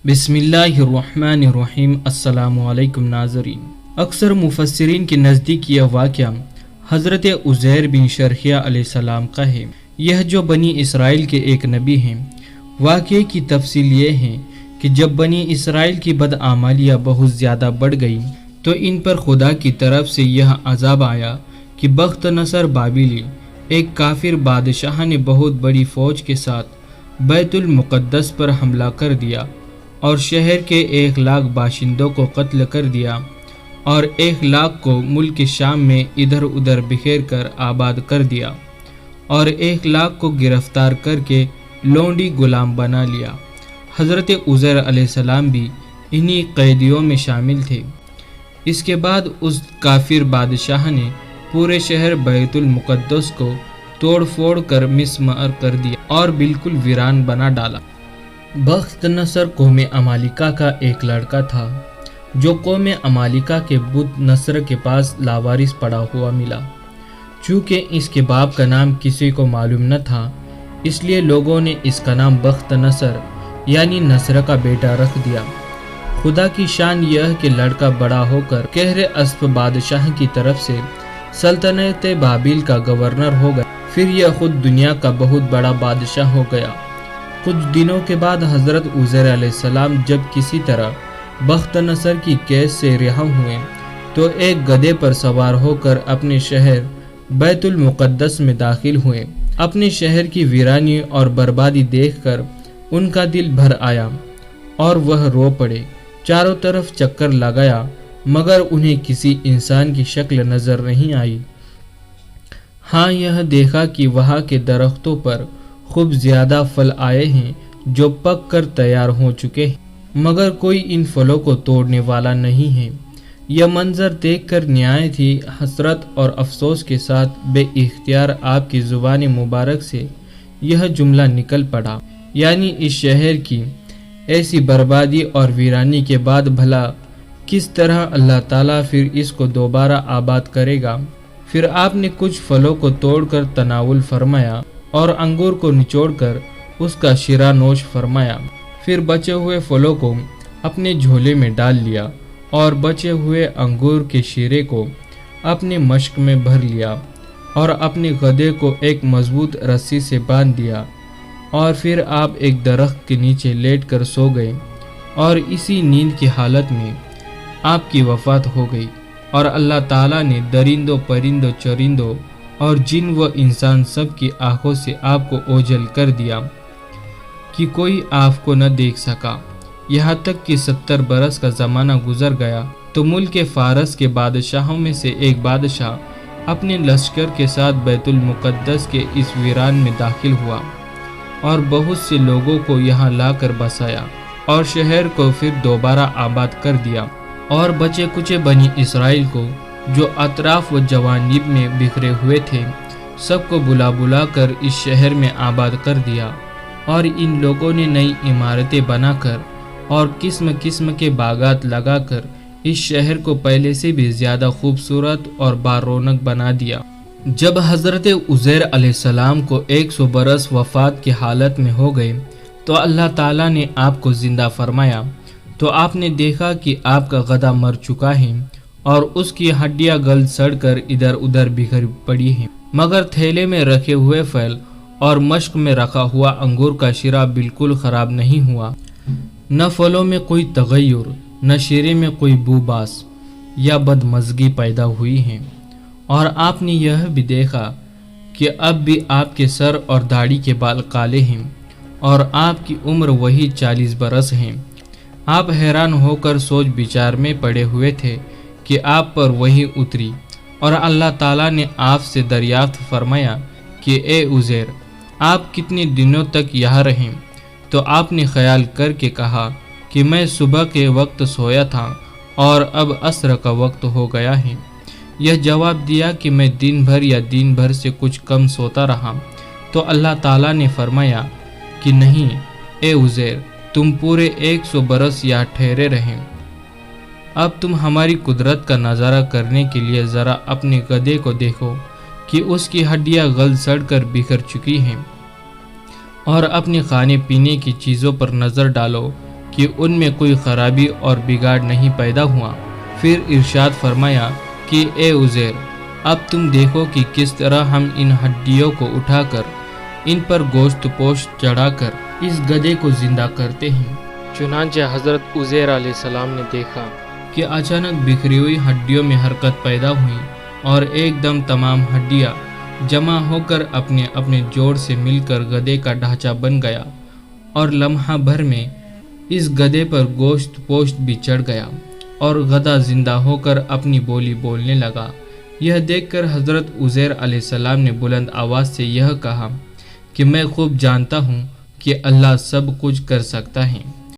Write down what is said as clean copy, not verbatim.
بسم اللہ الرحمن الرحیم۔ السلام علیکم ناظرین۔ اکثر مفسرین کے نزدیک یہ واقعہ حضرت عزیر بن شرحیہ علیہ السلام کا ہے۔ یہ جو بنی اسرائیل کے ایک نبی ہیں۔ واقعے کی تفصیل یہ ہے کہ جب بنی اسرائیل کی بدعمالیاں بہت زیادہ بڑھ گئیں تو ان پر خدا کی طرف سے یہ عذاب آیا کہ بخت نصر بابلی ایک کافر بادشاہ نے بہت بڑی فوج کے ساتھ بیت المقدس پر حملہ کر دیا اور شہر کے 1,00,000 باشندوں کو قتل کر دیا اور 1,00,000 کو ملک شام میں ادھر ادھر بکھیر کر آباد کر دیا اور 1,00,000 کو گرفتار کر کے لونڈی غلام بنا لیا۔ حضرت عزیر علیہ السلام بھی انہی قیدیوں میں شامل تھے۔ اس کے بعد اس کافر بادشاہ نے پورے شہر بیت المقدس کو توڑ پھوڑ کر مسمار کر دیا اور بالکل ویران بنا ڈالا۔ بخت نصر قوم عمالقہ کا ایک لڑکا تھا جو قوم عمالقہ کے بت نصر کے پاس لاوارث پڑا ہوا ملا۔ چونکہ اس کے باپ کا نام کسی کو معلوم نہ تھا، اس لیے لوگوں نے اس کا نام بخت نصر یعنی نصر کا بیٹا رکھ دیا۔ خدا کی شان یہ کہ لڑکا بڑا ہو کر قہر اسپ بادشاہ کی طرف سے سلطنت بابل کا گورنر ہو گیا۔ پھر یہ خود دنیا کا بہت بڑا بادشاہ ہو گیا۔ کچھ دنوں کے بعد حضرت عزیر علیہ السلام جب کسی طرح بخت نصر کی قید سے رہا ہوئے تو ایک گدھے پر سوار ہو کر اپنے شہر بیت المقدس میں داخل ہوئے۔ اپنے شہر کی ویرانی اور بربادی دیکھ کر ان کا دل بھر آیا اور وہ رو پڑے۔ چاروں طرف چکر لگایا مگر انہیں کسی انسان کی شکل نظر نہیں آئی۔ ہاں یہ دیکھا کہ وہاں کے درختوں پر خوب زیادہ پھل آئے ہیں جو پک کر تیار ہو چکے ہیں، مگر کوئی ان پھلوں کو توڑنے والا نہیں ہے۔ یہ منظر دیکھ کر نہایت ہی حسرت اور افسوس کے ساتھ بے اختیار آپ کی زبان مبارک سے یہ جملہ نکل پڑا، یعنی اس شہر کی ایسی بربادی اور ویرانی کے بعد بھلا کس طرح اللہ تعالیٰ پھر اس کو دوبارہ آباد کرے گا۔ پھر آپ نے کچھ پھلوں کو توڑ کر تناول فرمایا اور انگور کو نچوڑ کر اس کا شیرہ نوش فرمایا۔ پھر بچے ہوئے پھلوں کو اپنے جھولے میں ڈال لیا اور بچے ہوئے انگور کے شیرے کو اپنے مشک میں بھر لیا اور اپنے گدھے کو ایک مضبوط رسی سے باندھ دیا اور پھر آپ ایک درخت کے نیچے لیٹ کر سو گئے اور اسی نیند کی حالت میں آپ کی وفات ہو گئی اور اللہ تعالیٰ نے درندوں پرندوں چرندوں اور جن و انسان سب کی آنکھوں سے آپ کو اوجھل کر دیا کہ کوئی آپ کو نہ دیکھ سکا۔ یہاں تک کہ 70 برس کا زمانہ گزر گیا تو ملک فارس کے بادشاہوں میں سے ایک بادشاہ اپنے لشکر کے ساتھ بیت المقدس کے اس ویران میں داخل ہوا اور بہت سے لوگوں کو یہاں لا کر بسایا اور شہر کو پھر دوبارہ آباد کر دیا، اور بچے کچے بنی اسرائیل کو جو اطراف و جوانب میں بکھرے ہوئے تھے سب کو بلا بلا کر اس شہر میں آباد کر دیا، اور ان لوگوں نے نئی عمارتیں بنا کر اور قسم قسم کے باغات لگا کر اس شہر کو پہلے سے بھی زیادہ خوبصورت اور بارونق بنا دیا۔ جب حضرت عزیر علیہ السلام کو 100 برس وفات کی حالت میں ہو گئے تو اللہ تعالیٰ نے آپ کو زندہ فرمایا، تو آپ نے دیکھا کہ آپ کا گدھا مر چکا ہے اور اس کی ہڈیاں گل سڑ کر ادھر ادھر بکھر پڑی ہیں، مگر تھیلے میں رکھے ہوئے پھل اور مشک میں رکھا ہوا انگور کا شیرہ بالکل خراب نہیں ہوا۔ نہ پھلوں میں کوئی تغیر، نہ شیرے میں کوئی بو باس یا بدمزگی پیدا ہوئی ہے۔ اور آپ نے یہ بھی دیکھا کہ اب بھی آپ کے سر اور داڑھی کے بال کالے ہیں اور آپ کی عمر وہی 40 برس ہیں۔ آپ حیران ہو کر سوچ بچار میں پڑے ہوئے تھے کہ آپ پر وہی اتری اور اللہ تعالیٰ نے آپ سے دریافت فرمایا کہ اے عزیر، آپ کتنے دنوں تک یہاں رہیں؟ تو آپ نے خیال کر کے کہا کہ میں صبح کے وقت سویا تھا اور اب عصر کا وقت ہو گیا ہے۔ یہ جواب دیا کہ میں دن بھر یا دن بھر سے کچھ کم سوتا رہا۔ تو اللہ تعالیٰ نے فرمایا کہ نہیں اے عزیر، تم پورے 100 برس یہاں ٹھہرے رہیں۔ اب تم ہماری قدرت کا نظارہ کرنے کے لیے ذرا اپنے گدھے کو دیکھو کہ اس کی ہڈیاں گل سڑ کر بکھر چکی ہیں، اور اپنے کھانے پینے کی چیزوں پر نظر ڈالو کہ ان میں کوئی خرابی اور بگاڑ نہیں پیدا ہوا۔ پھر ارشاد فرمایا کہ اے عزیر، اب تم دیکھو کہ کس طرح ہم ان ہڈیوں کو اٹھا کر ان پر گوشت پوش چڑھا کر اس گدھے کو زندہ کرتے ہیں۔ چنانچہ حضرت عزیر علیہ السلام نے دیکھا کہ اچانک بکھری ہوئی ہڈیوں میں حرکت پیدا ہوئی اور ایک دم تمام ہڈیاں جمع ہو کر اپنے اپنے جوڑ سے مل کر گدھے کا ڈھانچہ بن گیا، اور لمحہ بھر میں اس گدھے پر گوشت پوشت بھی چڑھ گیا اور گدھا زندہ ہو کر اپنی بولی بولنے لگا۔ یہ دیکھ کر حضرت عزیر علیہ السلام نے بلند آواز سے یہ کہا کہ میں خوب جانتا ہوں کہ اللہ سب کچھ کر سکتا ہے۔